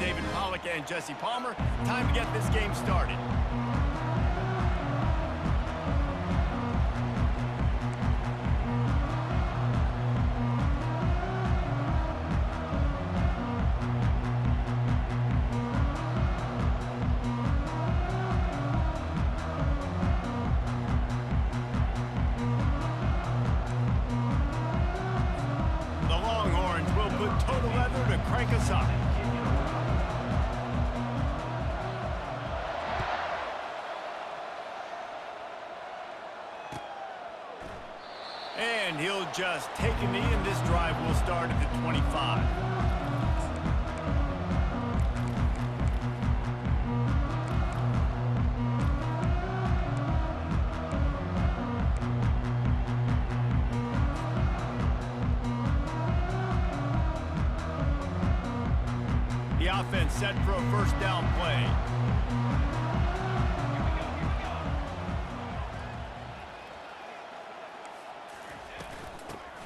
David Pollock and Jesse Palmer. Time to get this game started. Total leather to crank us up. And he'll just take a knee, and this drive will start at the 25. The offense set for a first down play.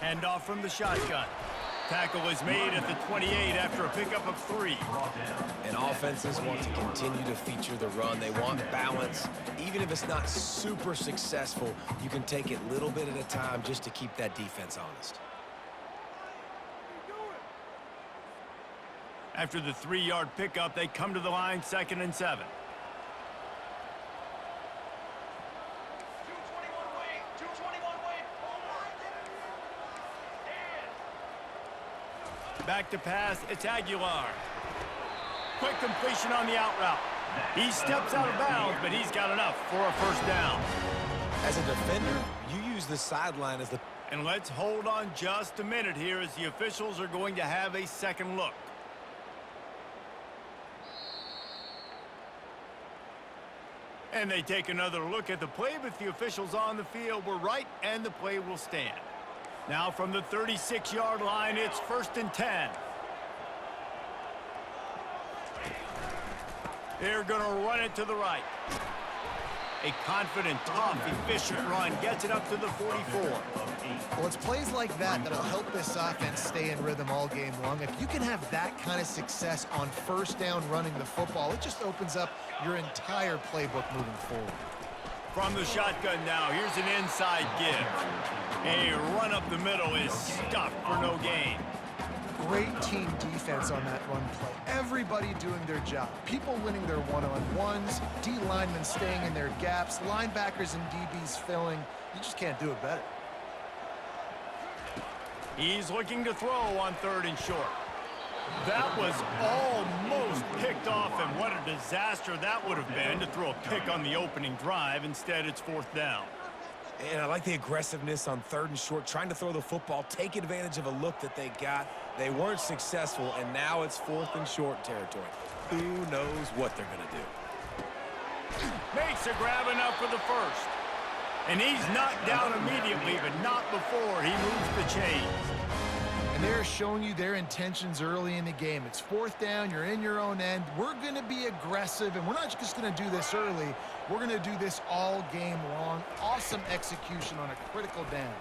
Handoff from the shotgun. Tackle is made at the 28 after a pickup of 3. And offenses want to continue to feature the run. They want balance. Even if it's not super successful, you can take it little bit at a time just to keep that defense honest. After the 3-yard pickup, they come to the line, 2nd and 7. Back to pass, it's Aguilar. Quick completion on the out route. He steps out of bounds, but he's got enough for a first down. As a defender, you use the sideline as the... And let's hold on just a minute here as the officials are going to have a second look. And they take another look at the play, but the officials on the field were right, and the play will stand. Now from the 36-yard line, it's 1st and 10. They're going to run it to the right. A confident, tough, efficient run gets it up to the 44. Well, it's plays like that that'll help this offense stay in rhythm all game long. If you can have that kind of success on first down running the football, it just opens up your entire playbook moving forward. From the shotgun now, here's an inside give. A run up the middle is stuffed for no gain. Great team defense on that run play. Everybody doing their job. People winning their one-on-ones, D linemen staying in their gaps, linebackers and DBs filling. You just can't do it better. He's looking to throw on 3rd and short. That was almost picked off, and what a disaster that would have been to throw a pick on the opening drive. Instead, it's 4th down. And I like the aggressiveness on 3rd and short, trying to throw the football, take advantage of a look that they got. They weren't successful, and now it's 4th and short territory. Who knows what they're going to do? Makes a grab enough for the first. And he's knocked down immediately, but not before he moves the chains. And they're showing you their intentions early in the game. It's 4th down, you're in your own end. We're going to be aggressive, and we're not just going to do this early. We're going to do this all game long. Awesome execution on a critical down.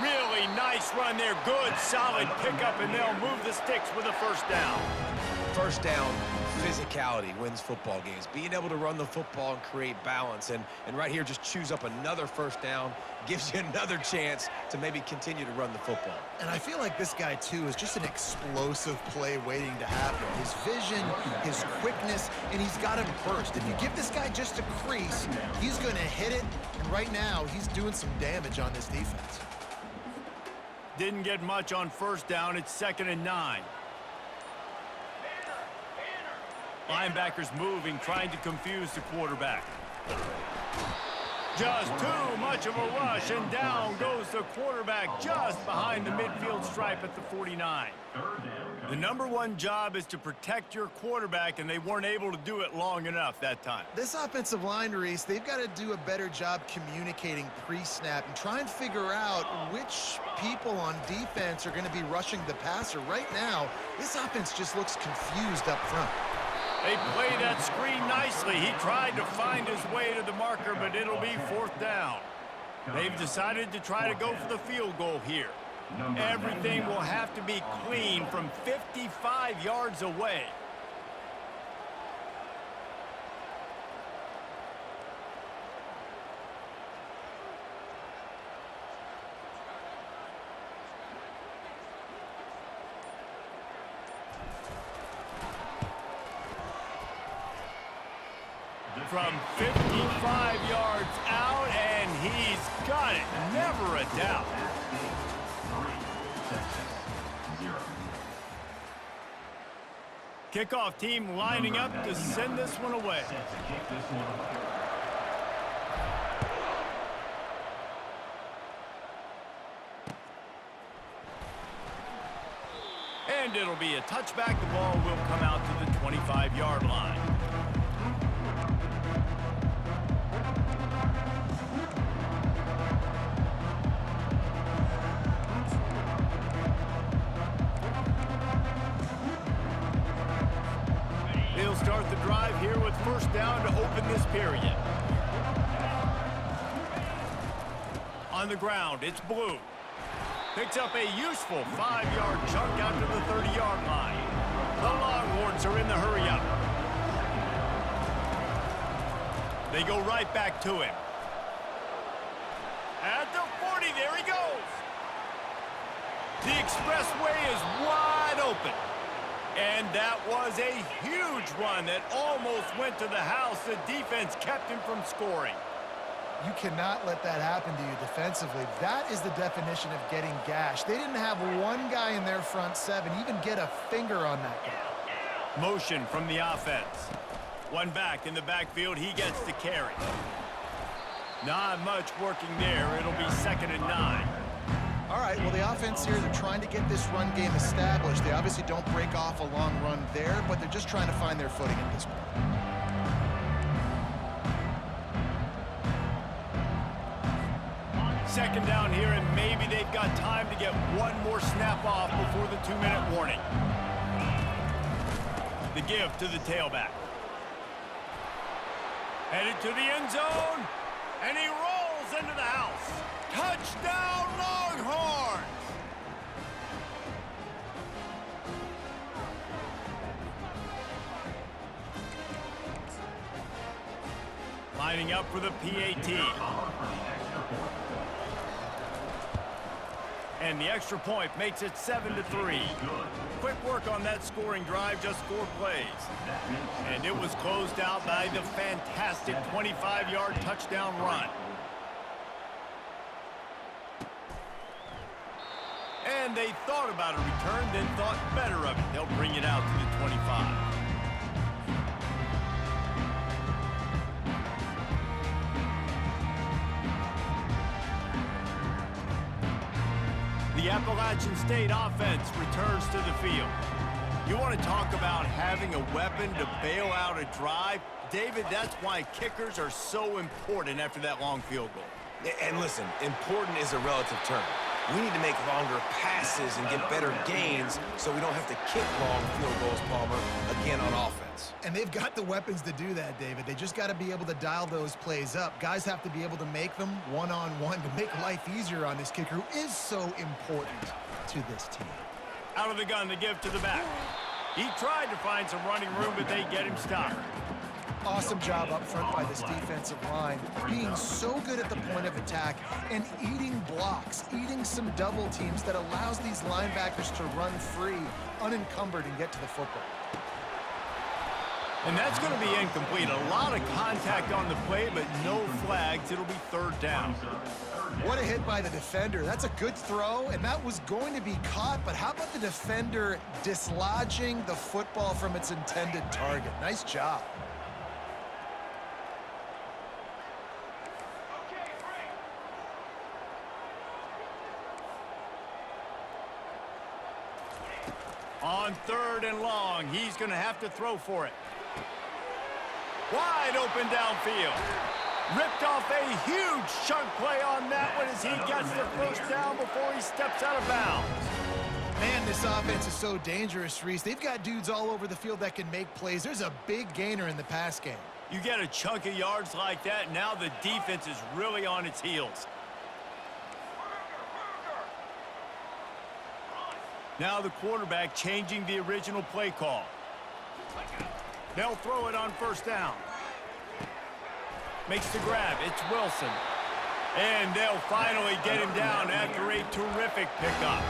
Really nice run there. Good, solid pickup, and they'll move the sticks with a first down. First down, physicality wins football games. Being able to run the football and create balance. And right here, just choose up another first down, gives you another chance to maybe continue to run the football. And I feel like this guy, too, is just an explosive play waiting to happen. His vision, his quickness, and he's got a burst. If you give this guy just a crease, he's going to hit it. And right now, he's doing some damage on this defense. Didn't get much on first down. It's 2nd and 9. Linebackers moving, trying to confuse the quarterback. Just too much of a rush, and down goes the quarterback just behind the midfield stripe at the 49. The #1 job is to protect your quarterback, and they weren't able to do it long enough that time. This offensive line, Reese, they've got to do a better job communicating pre-snap and try and figure out which people on defense are going to be rushing the passer. Right now, this offense just looks confused up front. They play that screen nicely. He tried to find his way to the marker, but it'll be 4th down. They've decided to try to go for the field goal here. Everything will have to be clean from 55 yards away. From 55 yards out, and he's got it. Never a doubt. Kickoff team lining up to send this one away. And it'll be a touchback. The ball will come out to the 25-yard line. He'll start the drive here with first down to open this period. On the ground, it's Blue. Picks up a useful 5-yard chunk out to the 30-yard line. The Longhorns are in the hurry-up. They go right back to him. At the 40, there he goes. The expressway is wide open. And that was a huge run that almost went to the house. The defense kept him from scoring. You cannot let that happen to you defensively. That is the definition of getting gashed. They didn't have one guy in their front seven even get a finger on that guy. Motion from the offense. One back in the backfield. He gets the carry. Not much working there. It'll be 2nd and 9. All right, well, the offense here, they're trying to get this run game established. They obviously don't break off a long run there, but they're just trying to find their footing at this point. Second down here, and maybe they've got time to get one more snap off before the 2-minute warning. The give to the tailback. Headed to the end zone, and he rolls into the house. Touchdown, Longhorns! Lining up for the PAT. And the extra point makes it 7-3. Quick work on that scoring drive, just 4 plays. And it was closed out by the fantastic 25-yard touchdown run. And they thought about a return, then thought better of it. They'll bring it out to the 25. The Appalachian State offense returns to the field. You want to talk about having a weapon to bail out a drive? David, that's why kickers are so important after that long field goal. And listen, important is a relative term. We need to make longer passes and get better gains so we don't have to kick long field goals, Palmer, again on offense. And they've got the weapons to do that, David. They just got to be able to dial those plays up. Guys have to be able to make them one-on-one to make life easier on this kicker who is so important to this team. Out of the gun, the give to the back. He tried to find some running room, but they get him stopped. Awesome job up front by this defensive line, being so good at the point of attack and eating blocks, eating some double teams that allows these linebackers to run free, unencumbered, and get to the football. And that's going to be incomplete. A lot of contact on the play, but no flags. It'll be 3rd down. What a hit by the defender. That's a good throw, and that was going to be caught, but how about the defender dislodging the football from its intended target? Nice job. On 3rd and long, he's going to have to throw for it. Wide open downfield. Ripped off a huge chunk play on that one as he gets the first down before he steps out of bounds. Man, this offense is so dangerous, Reese. They've got dudes all over the field that can make plays. There's a big gainer in the pass game. You get a chunk of yards like that, now the defense is really on its heels. Now the quarterback changing the original play call. They'll throw it on first down. Makes the grab. It's Wilson. And they'll finally get him down after a terrific pickup.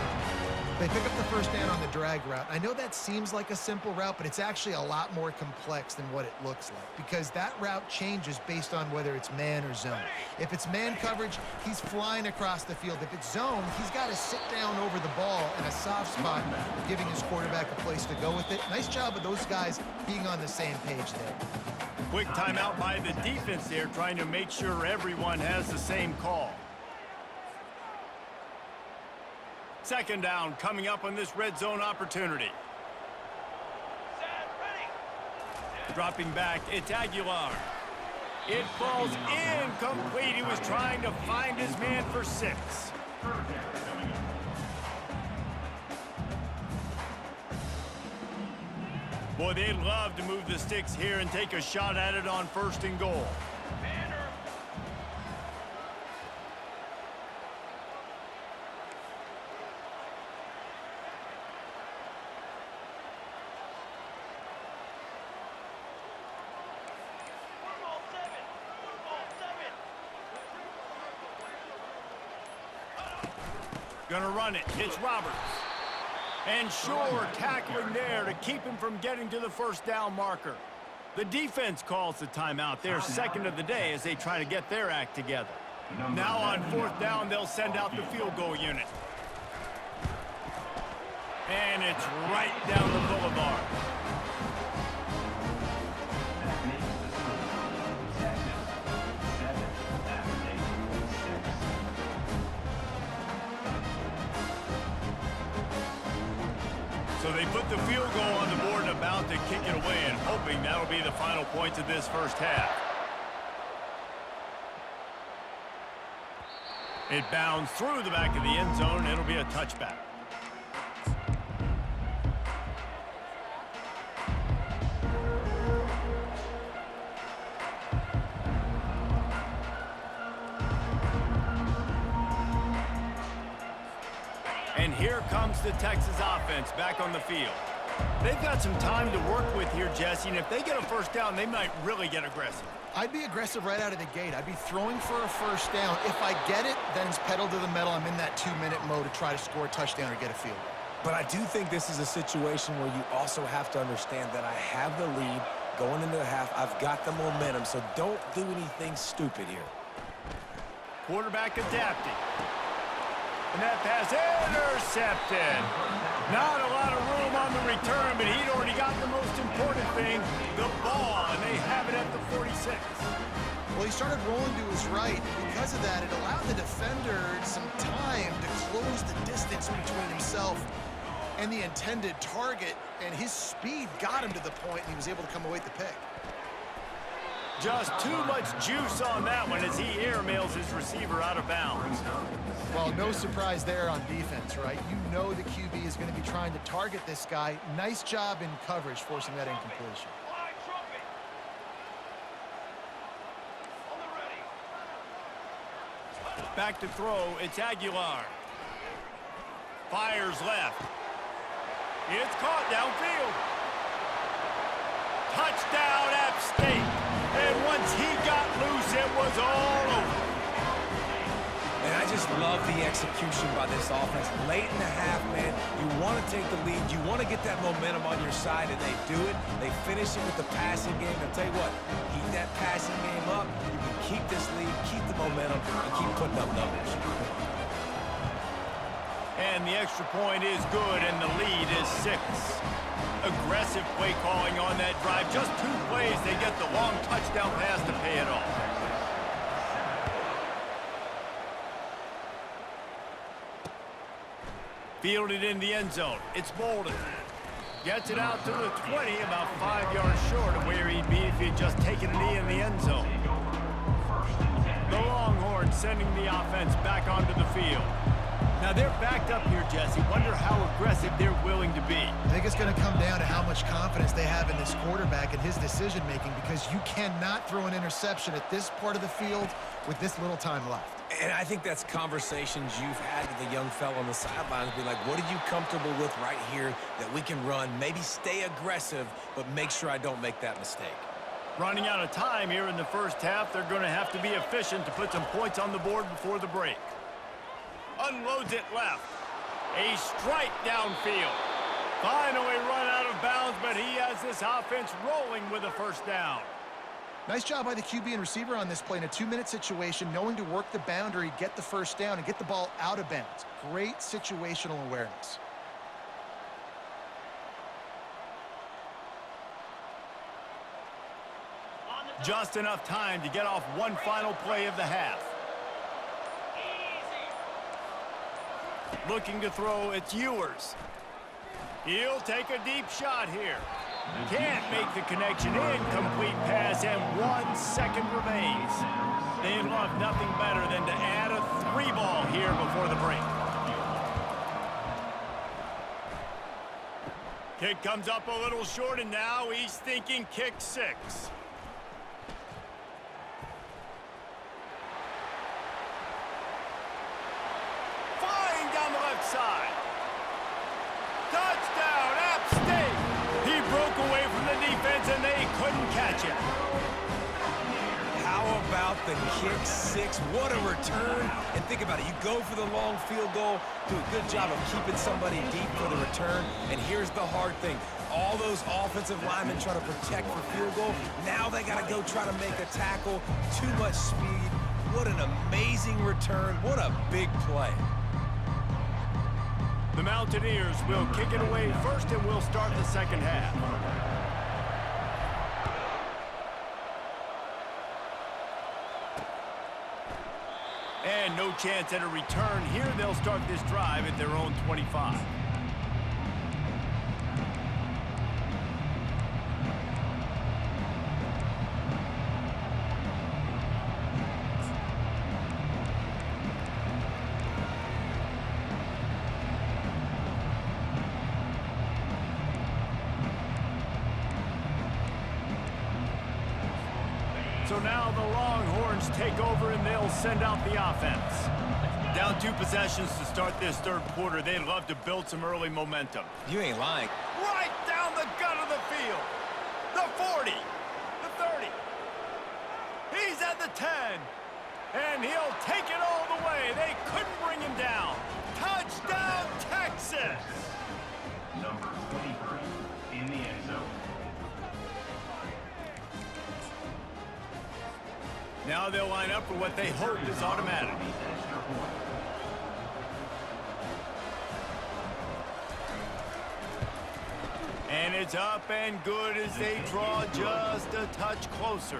They pick up the first down on the drag route. I know that seems like a simple route, but it's actually a lot more complex than what it looks like because that route changes based on whether it's man or zone. If it's man coverage, he's flying across the field. If it's zone, he's got to sit down over the ball in a soft spot, giving his quarterback a place to go with it. Nice job of those guys being on the same page there. Quick timeout by the defense there, trying to make sure everyone has the same call. Second down coming up on this red zone opportunity. Dropping back, it's Aguilar. It falls incomplete. He was trying to find his man for 6. Boy, they'd love to move the sticks here and take a shot at it on 1st and goal. Gonna run it. It's Roberts. And Shore tackling there to keep him from getting to the first down marker. The defense calls the timeout. Their second of the day as they try to get their act together. Now on 4th down, they'll send out the field goal unit. And it's right down the boulevard. So they put the field goal on the board and about to kick it away and hoping that'll be the final points of this first half. It bounds through the back of the end zone. It'll be a touchback. And here comes the Texas offense back on the field. They've got some time to work with here, Jesse, and if they get a first down, they might really get aggressive. I'd be aggressive right out of the gate. I'd be throwing for a first down. If I get it, then it's pedal to the metal. I'm in that 2-minute mode to try to score a touchdown or get a field goal. But I do think this is a situation where you also have to understand that I have the lead going into the half. I've got the momentum, so don't do anything stupid here. Quarterback adapting. And that pass intercepted. Not a lot of room on the return, but he'd already gotten the most important thing, the ball, and they have it at the 46. Well, he started rolling to his right. Because of that, it allowed the defender some time to close the distance between himself and the intended target, and his speed got him to the point, and he was able to come away with the pick. Just too much juice on that one as he airmails his receiver out of bounds. Well, no surprise there on defense, right? You know the QB is going to be trying to target this guy. Nice job in coverage, forcing that incompletion. Back to throw, it's Aguilar. Fires left. It's caught downfield. Touchdown, App State. And once he got loose, it was all over. And I just love the execution by this offense. Late in the half, man, you want to take the lead. You want to get that momentum on your side, and they do it. They finish it with the passing game. I'll tell you what, keep that passing game up. You can keep this lead, keep the momentum, and keep putting up numbers. And the extra point is good, and the lead is 6. Aggressive play calling on that drive. Just 2 plays, they get the long touchdown pass to pay it off. Fielded in the end zone. It's Bolden. Gets it out to the 20, about 5 yards short of where he'd be if he'd just taken a knee in the end zone. The Longhorns sending the offense back onto the field. Now they're backed up here, Jesse. Wonder how aggressive they're willing to be. I think it's going to come down to how much confidence they have in this quarterback and his decision-making, because you cannot throw an interception at this part of the field with this little time left. And I think that's conversations you've had with the young fella on the sidelines. Be like, what are you comfortable with right here that we can run? Maybe stay aggressive, but make sure I don't make that mistake. Running out of time here in the first half, they're going to have to be efficient to put some points on the board before the break. Unloads it left. A strike downfield. Finally run out of bounds, but he has this offense rolling with a first down. Nice job by the QB and receiver on this play in a 2-minute situation, knowing to work the boundary, get the first down, and get the ball out of bounds. Great situational awareness. Just enough time to get off one final play of the half. Looking to throw, it's Ewers. He'll take a deep shot here. Can't make the connection. Incomplete pass, and 1 second remains. They'd love nothing better than to add a 3-ball here before the break. Kick comes up a little short, and now he's thinking kick 6. Flying down the left side. Touchdown, App State. He broke away from the defense, and they couldn't catch him. How about the kick 6? What a return. And think about it. You go for the long field goal, do a good job of keeping somebody deep for the return. And here's the hard thing. All those offensive linemen try to protect for field goal. Now they got to go try to make a tackle. Too much speed. What an amazing return. What a big play. The Mountaineers will kick it away first, and we'll start the second half. And no chance at a return here. They'll start this drive at their own 25. So now the Longhorns take over, and they'll send out the offense. Down 2 possessions to start this third quarter. They'd love to build some early momentum. You ain't lying. Right down the gut of the field. The 40. The 30. He's at the 10. And he'll take it all the way. They couldn't bring him down. Touchdown, Texas. Number 23 in the end zone. Now they'll line up for what they hope is automatic. And it's up and good as they draw just a touch closer.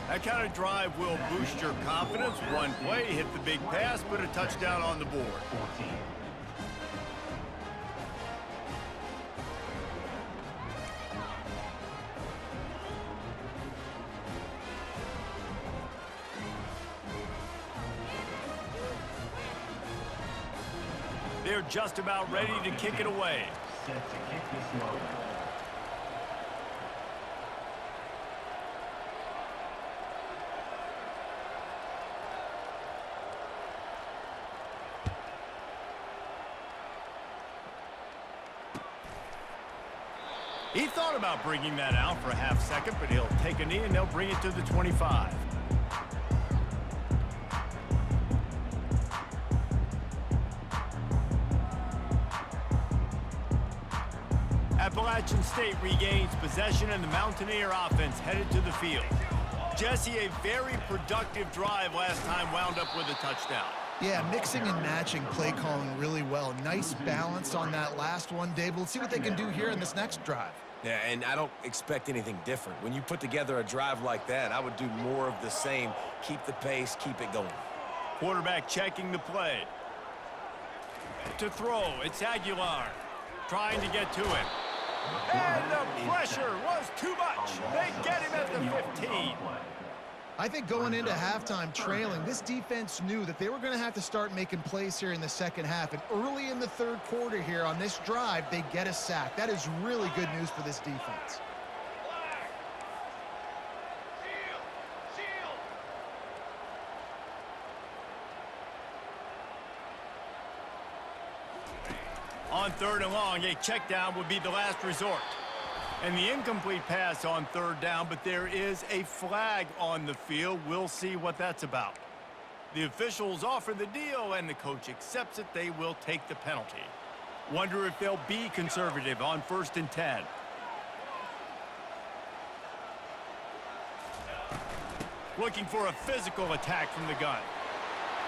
That kind of drive will boost your confidence. One play, hit the big pass, put a touchdown on the board. 14. They're just about ready to kick it away. Set to kick this low. He thought about bringing that out for a half second, but he'll take a knee and they'll bring it to the 25. Appalachian State regains possession, and the Mountaineer offense headed to the field. Jesse, a very productive drive last time wound up with a touchdown. Yeah, mixing and matching play calling really well. Nice balance on that last one, Dave. Let's see what they can do here in this next drive. Yeah, and I don't expect anything different. When you put together a drive like that, I would do more of the same. Keep the pace, keep it going. Quarterback checking the play. To throw, it's Aguilar trying to get to it. And the pressure was too much. They get him at the 15. I think going into halftime trailing, this defense knew that they were going to have to start making plays here in the second half. And early in the third quarter here on this drive, they get a sack. That is really good news for this defense. On 3rd and long, a check down would be the last resort. And the incomplete pass on 3rd down, but there is a flag on the field. We'll see what that's about. The officials offer the deal, and the coach accepts it. They will take the penalty. Wonder if they'll be conservative on 1st and 10. Looking for a physical attack from the gun.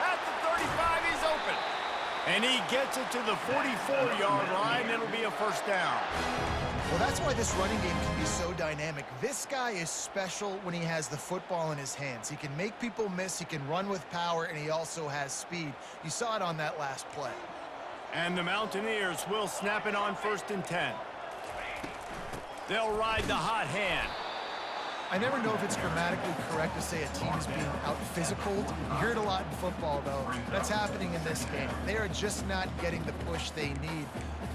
At the 35, he's open. And he gets it to the 44-yard line. It'll be a 1st down. Well, that's why this running game can be so dynamic. This guy is special when he has the football in his hands. He can make people miss, he can run with power, and he also has speed. You saw it on that last play. And the Mountaineers will snap it on 1st and 10. They'll ride the hot hand. I never know if it's grammatically correct to say a team is being out-physicaled. You hear it a lot in football, though. That's happening in this game. They are just not getting the push they need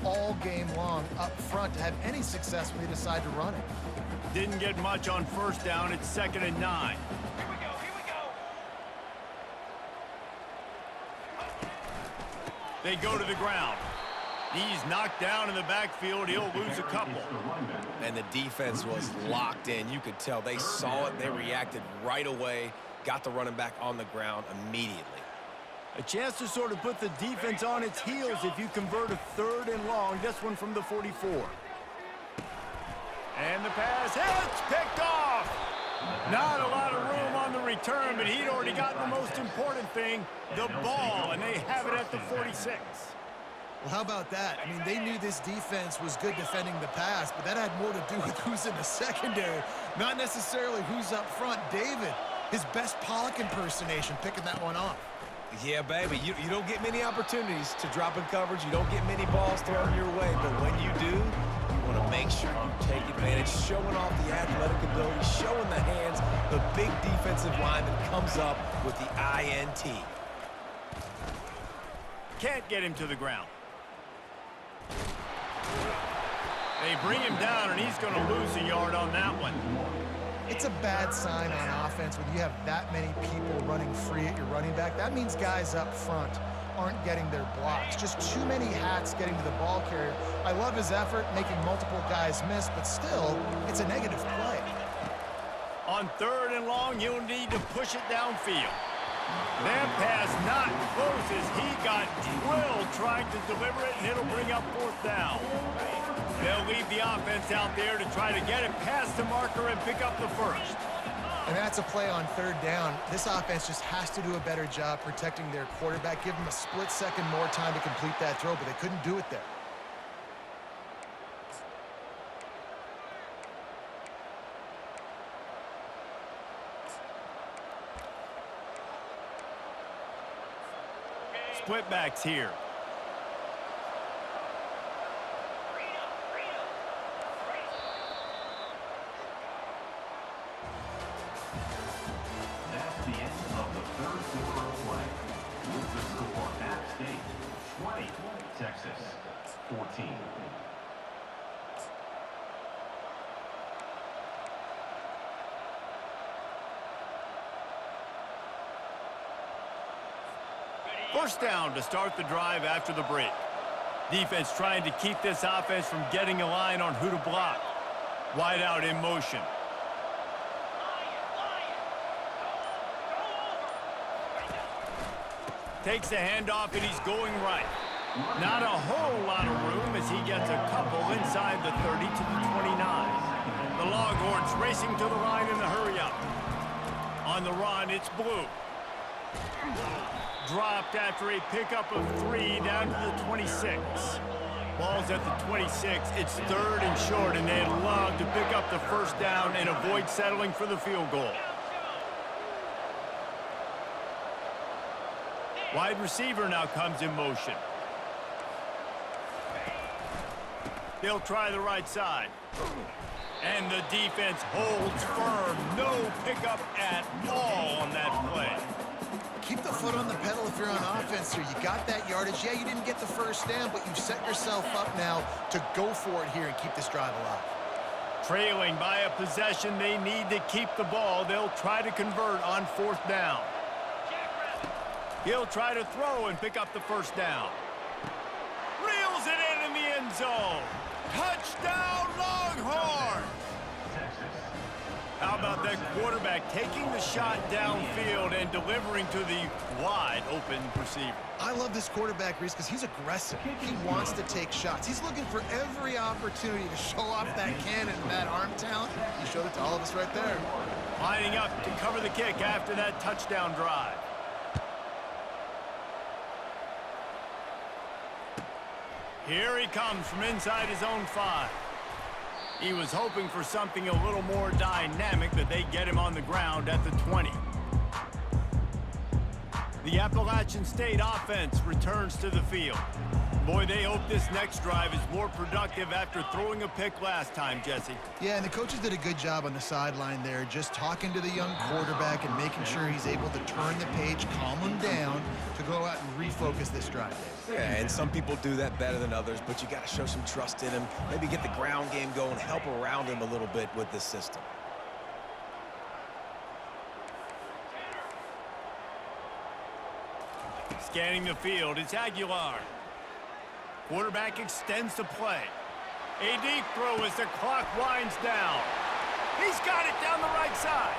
all game long up front to have any success when they decide to run it. Didn't get much on 1st down. It's 2nd and 9. Here we go. They go to the ground. He's knocked down in the backfield. He'll lose a couple. And the defense was locked in. You could tell they saw it. They reacted right away. Got the running back on the ground immediately. A chance to sort of put the defense on its heels if you convert a 3rd and long. This one from the 44. And the pass hits, picked off. Not a lot of room on the return, but he'd already gotten the most important thing, the ball, and they have it at the 46. Well, how about that? I mean, they knew this defense was good defending the pass, but that had more to do with who's in the secondary, not necessarily who's up front. David, his best Pollock impersonation, picking that one off. Yeah, baby, you don't get many opportunities to drop in coverage. You don't get many balls thrown your way, but when you do, you want to make sure you take advantage, showing off the athletic ability, showing the hands, the big defensive line that comes up with the INT. Can't get him to the ground. They bring him down, and he's going to lose a yard on that one. It's a bad sign on offense when you have that many people running free at your running back. That means guys up front aren't getting their blocks. Just too many hats getting to the ball carrier. I love his effort, making multiple guys miss, but still, it's a negative play. On 3rd and long, you'll need to push it downfield. That pass not close as he got drilled trying to deliver it, and it'll bring up 4th down. They'll leave the offense out there to try to get it past the marker and pick up the 1st. And that's a play on 3rd down. This offense just has to do a better job protecting their quarterback. Give them a split second more time to complete that throw, but they couldn't do it there. Split backs here. That's the end of the 3rd quarter of play. With the score, App State 20, Texas 14. First down to start the drive after the break. Defense trying to keep this offense from getting a line on who to block. Wide out in motion. Takes the handoff, and he's going right. Not a whole lot of room as he gets a couple inside the 30 to the 29. The Longhorns racing to the line in the hurry-up. On the run, it's Blue. Dropped after a pickup of 3 down to the 26. Ball's at the 26. It's 3rd and short, and they'd love to pick up the 1st down and avoid settling for the field goal. Wide receiver now comes in motion. They'll try the right side. And the defense holds firm. No pickup at all on that play. Keep the foot on the pedal if you're on offense here. You got that yardage. Yeah, you didn't get the first down, but you've set yourself up now to go for it here and keep this drive alive. Trailing by a possession, they need to keep the ball. They'll try to convert on 4th down. He'll try to throw and pick up the first down. Reels it in the end zone. Touchdown, Longhorns! How about that quarterback taking the shot downfield and delivering to the wide-open receiver? I love this quarterback, Reese, because he's aggressive. He wants to take shots. He's looking for every opportunity to show off that cannon and that arm talent. He showed it to all of us right there. Lining up to cover the kick after that touchdown drive. Here he comes from inside his own 5. He was hoping for something a little more dynamic, but they get him on the ground at the 20. The Appalachian State offense returns to the field. Boy, they hope this next drive is more productive after throwing a pick last time, Jesse. Yeah, and the coaches did a good job on the sideline there, just talking to the young quarterback and making sure he's able to turn the page, calm him down, to go out and refocus this drive. Yeah, and some people do that better than others, but you got to show some trust in him. Maybe get the ground game going, help around him a little bit with this system. Scanning the field, it's Aguilar. Quarterback extends the play. A deep throw as the clock winds down. He's got it down the right side.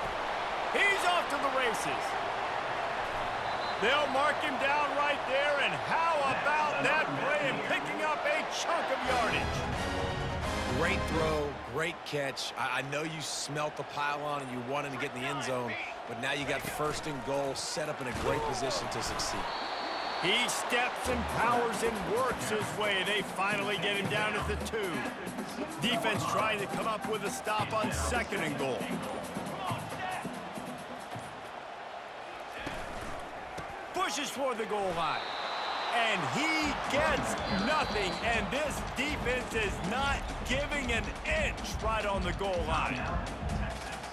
He's off to the races. They'll mark him down right there, and how about that play and picking up a chunk of yardage? Great throw, great catch. I know you smelt the pylon and you wanted to get in the end zone, but now you got 1st and goal set up in a great position to succeed. He steps and powers and works his way. They finally get him down at the 2. Defense trying to come up with a stop on 2nd and goal. Pushes for the goal line. And he gets nothing. And this defense is not giving an inch right on the goal line.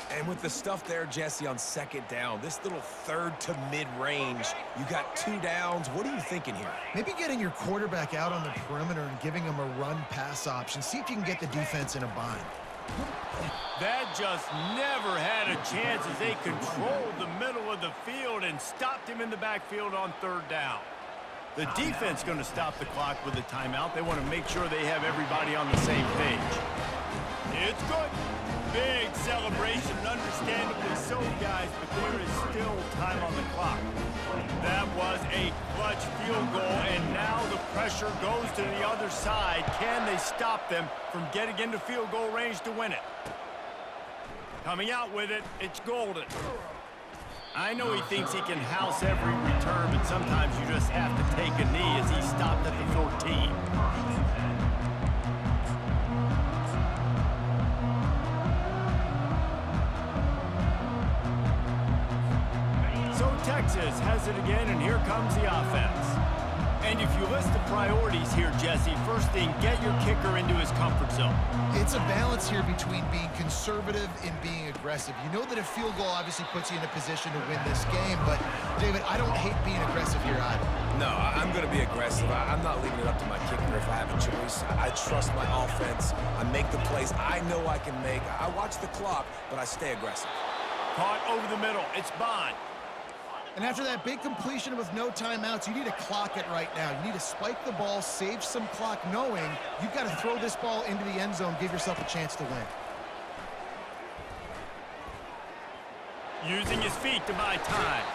And with the stuff there, Jesse, on 2nd down, this little 3rd to mid-range, you got 2 downs. What are you thinking here? Maybe getting your quarterback out on the perimeter and giving him a run-pass option. See if you can get the defense in a bind. That just never had a chance as they controlled the middle of the field and stopped him in the backfield on 3rd down. The defense going to stop the clock with a timeout. They want to make sure they have everybody on the same page. It's good. Big celebration, understandably so, guys, but there is still time on the clock. That was a clutch field goal, and now the pressure goes to the other side. Can they stop them from getting into field goal range to win it? Coming out with it, it's Golden. I know he thinks he can house every return, but sometimes you just have to take a knee as he stopped at the 14. Texas has it again, and here comes the offense. And if you list the priorities here, Jesse, first thing, get your kicker into his comfort zone. It's a balance here between being conservative and being aggressive. You know that a field goal obviously puts you in a position to win this game, but, David, I don't hate being aggressive here either. No, I'm going to be aggressive. I'm not leaving it up to my kicker if I have a choice. I trust my offense. I make the plays I know I can make. I watch the clock, but I stay aggressive. Caught over the middle. It's Bond. And after that big completion with no timeouts, you need to clock it right now. You need to spike the ball, save some clock, knowing you've got to throw this ball into the end zone, give yourself a chance to win. Using his feet to buy time.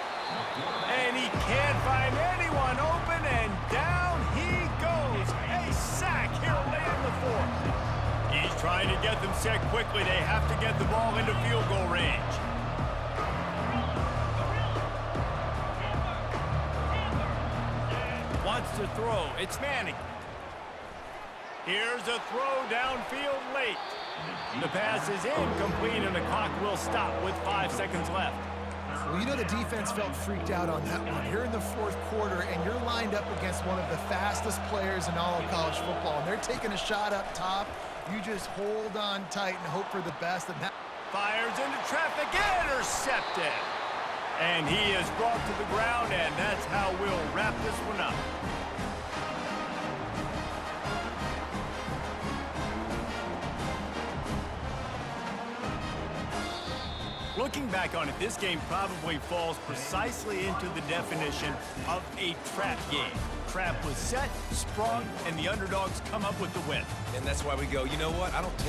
And he can't find anyone open, and down he goes. A sack here late in the 4th. He's trying to get them set quickly. They have to get the ball into field goal range. Wants to throw. It's Manning. Here's a throw downfield late. The pass is incomplete, and the clock will stop with 5 seconds left. Well, you know the defense felt freaked out on that one. You're in the fourth quarter, and you're lined up against one of the fastest players in all of college football, and they're taking a shot up top. You just hold on tight and hope for the best. And that Fires into traffic, intercepted. And he is brought to the ground, and that's how we'll wrap this one up. Looking back on it, this game probably falls precisely into the definition of a trap game. Trap was set, sprung, and the underdogs come up with the win. And that's why we go, you know what? I don't take